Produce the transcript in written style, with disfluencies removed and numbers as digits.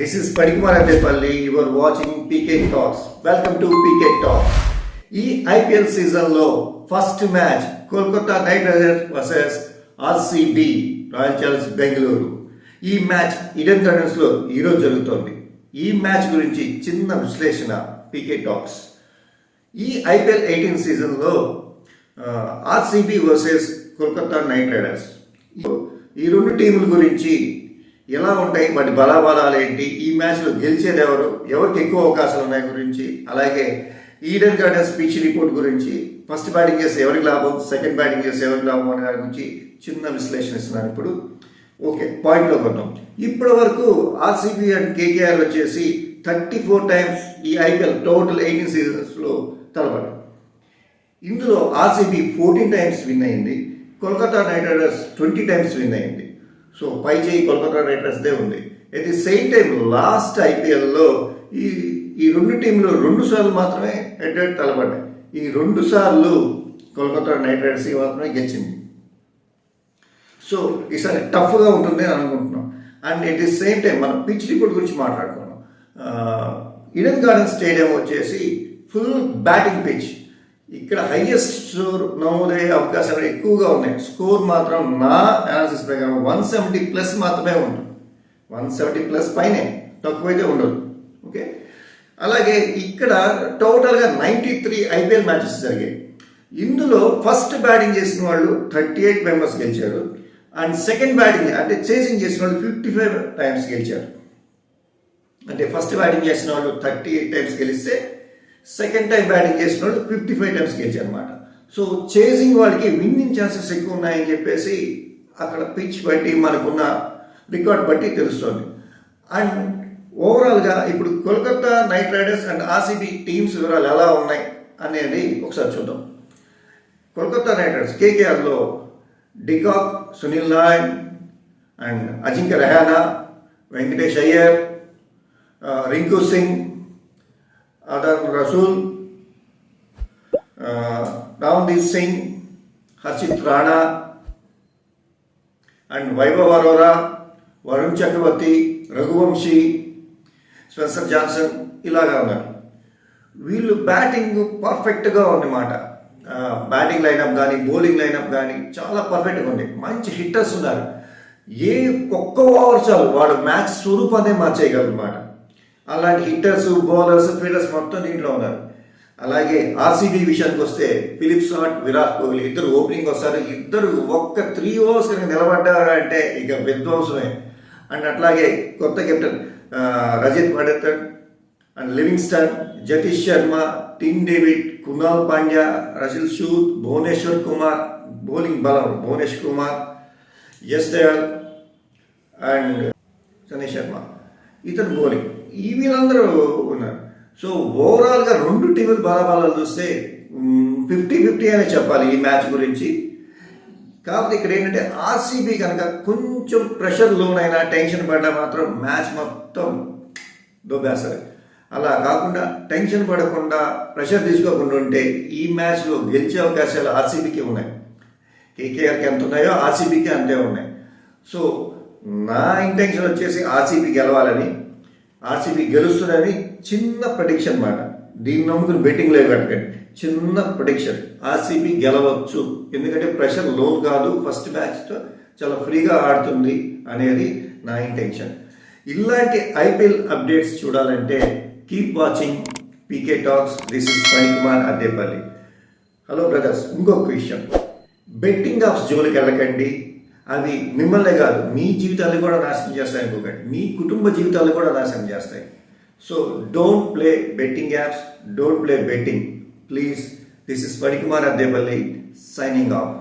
This is Padikumar Adepalli. You are watching PK Talks. Welcome to PK Talks. ఈ IPL సీజన్లో first match Kolkata Knight riders versus RCB royal Challengers Bengaluru. ఈ match Eden గార్డెన్స్లో ఈరోజు జరుగుతోంది. ఈ match గురించి చిన్న విశ్లేషణ పీకే టాక్స్. ఈ ఐపీఎల్ 18 సీజన్లో RCB versus Kolkata Knight riders, ఈ రెండు టీముల గురించి ఎలా ఉంటాయి, వాటి బలాబలాలు ఏంటి, ఈ మ్యాచ్లో గెలిచేది ఎవరు, ఎవరికి ఎక్కువ అవకాశాలు ఉన్నాయి గురించి, అలాగే ఈడెన్ గార్డెన్స్ పిచ్ రిపోర్ట్ గురించి, ఫస్ట్ బ్యాటింగ్ చేస్తే ఎవరికి లాభం, సెకండ్ బ్యాటింగ్ చేస్తే ఎవరికి లాభం అనే దాని గురించి చిన్న విశ్లేషణ ఇస్తున్నాను. ఇప్పుడు ఓకే, పాయింట్లోకి వద్దాం. ఇప్పటి వరకు ఆర్సీబీ అండ్ కేకేఆర్ వచ్చేసి 34 టైమ్స్ ఈ ఐపీఎల్ టోటల్ 18 సీజన్స్లో తలపడ్డారు. ఇందులో ఆర్సీబీ 14 టైమ్స్ విన్ అయింది, Kolkata Knight riders 20 times win అయింది. సో పై చేయి కోల్కతా నైట్ రైడర్స్దే ఉంది. At the same time last ఐపీఎల్లో ఈ రెండు టీంలు 2 సార్లు మాత్రమే హెడ్ హెడ్ తలపడ్డాయి. ఈ 2 సార్లు కోల్కతా నైట్ రైడర్స్ మాత్రమే గెలిచింది. సో ఈసారి టఫ్గా ఉంటుంది అని అనుకుంటున్నాం. And at the same time మనం పిచ్ రిపోర్ట్ గురించి మాట్లాడుకున్నాం. ఈడెన్ గార్డెన్స్ స్టేడియం వచ్చేసి ఫుల్ బ్యాటింగ్ పిచ్. ఇక్కడ హైయెస్ట్ స్కోర్ నమోదయ్యే అవకాశాలు ఎక్కువగా ఉన్నాయి. స్కోర్ మాత్రం నా అనాలిసిస్ ప్రకారం 170+ మాత్రమే ఉంటుంది. 170+ పైనే, తక్కువైతే ఉండదు. ఓకే, అలాగే ఇక్కడ టోటల్గా 93 ఐపీఎల్ మ్యాచెస్ జరిగాయి. ఇందులో ఫస్ట్ బ్యాటింగ్ చేసిన వాళ్ళు 38 మెంబర్స్ గెలిచారు. అండ్ సెకండ్ బ్యాటింగ్ అంటే చేసింగ్ చేసిన వాళ్ళు 55 టైమ్స్ గెలిచారు. అంటే ఫస్ట్ బ్యాటింగ్ చేసిన వాళ్ళు 38 టైమ్స్ గెలిస్తే సెకండ్ టైం బ్యాటింగ్ చేసిన వాళ్ళు 55 టైమ్స్ గెలిచారు అనమాట. సో చేసింగ్ వాళ్ళకి విన్నింగ్ ఛాన్సెస్ ఎక్కువ ఉన్నాయని చెప్పేసి అక్కడ పిచ్ బట్టి మనకున్న రికార్డ్ బట్టి తెలుస్తుంది. అండ్ ఓవరాల్గా ఇప్పుడు Kolkata Knight Riders and RCB teams వివరాలు ఎలా ఉన్నాయి అనేది ఒకసారి చూద్దాం. కోల్కతా నైట్ రైడర్స్ కేకేఆర్లో de Kock, Sunil Nayak and Ajinkya Rahane, Venkatesh Iyer, Rinku Singh, Andre Russell, Ramandeep Singh, Harshit Rana and Vaibhav Arora, Varun Chakravarthy, Raghuvanshi, Spencer Johnson ఇలాగా ఉన్నారు. వీళ్ళు బ్యాటింగ్ పర్ఫెక్ట్గా ఉందన్నమాట. బ్యాటింగ్ లైనప్ కానీ బౌలింగ్ లైనప్ కానీ చాలా పర్ఫెక్ట్గా ఉంది. మంచి హిట్టర్స్ ఉన్నారు. ఏ ఒక్క ఓవర్ చాలు వాడు మ్యాచ్ స్వరూపాన్ని మార్చేయగలరు అన్నమాట. అలాంటి హిట్టర్స్, బౌలర్స్, ఫీల్డర్స్ మొత్తం దీంట్లో ఉన్నారు. అలాగే ఆర్సీబీ విషయానికి వస్తే ఫిలిప్ సాల్ట్, విరాట్ కోహ్లీ ఇద్దరు ఓపెనింగ్ వస్తారు. ఇద్దరు ఒక్క 3 ఓవర్స్ కనుక నిలబడ్డారు అంటే ఇక విధ్వంసమే. అండ్ అట్లాగే కొత్త captain Rajat Padikkal and Livingstone, Jitesh Sharma, Tim David, Krunal Pandya, రషిల్ షూట్, భువనేశ్వర్ కుమార్, బౌలింగ్ బలం భువనేష్ కుమార్, యశ్ దయాల్ అండ్ సనీష్ శర్మ, ఇతను బౌలింగ్. ఈ వీళ్ళందరూ ఉన్నారు. సో ఓవరాల్గా రెండు టీముల బలాబలాలు చూస్తే 50-50 అనే చెప్పాలి ఈ మ్యాచ్ గురించి. కాకపోతే ఇక్కడ ఏంటంటే ఆర్సీబీ కనుక కొంచెం ప్రెషర్ లోనైనా, టెన్షన్ పడ్డా మాత్రం మ్యాచ్ మొత్తం దొబ్బేస్తారు. అలా కాకుండా టెన్షన్ పడకుండా, ప్రెషర్ తీసుకోకుండా ఉంటే ఈ మ్యాచ్లో గెలిచే అవకాశాలు ఆర్సీబీకి ఉన్నాయి. కేకేఆర్కి ఎంత ఉన్నాయో ఆర్సీబీకి అంతే ఉన్నాయి. సో నా ఇంటెన్షన్ వచ్చేసి ఆర్సీబీ గెలవాలని, ఆర్సీబీ గెలుస్తుందని చిన్న ప్రెడిక్షన్ అన్నమాట. దీన్ని నమ్ముకుని బెట్టింగ్ లేవు కట్టకండి. చిన్న ప్రెడిక్షన్, ఆర్సీబీ గెలవచ్చు. ఎందుకంటే ప్రెషర్ లోన్ కాదు, ఫస్ట్ మ్యాచ్తో చాలా ఫ్రీగా ఆడుతుంది అనేది నా ఇంటెన్షన్. ఇలాంటి ఐపీఎల్ అప్డేట్స్ చూడాలంటే keep watching PK talks. This is Padikumar Addepalli. Hello brothers, ఇంకొక విషయం, బెట్టింగ్ యాప్స్ జోలికి వెళ్ళకండి. అవి మిమ్మల్నే కాదు, మీ జీవితాన్ని కూడా నాశనం చేస్తాయి. అనుకోకండి, మీ కుటుంబ జీవితాలు కూడా నాశనం చేస్తాయి. So don't play betting apps, don't play betting please. This is Padikumar Addepalli signing of.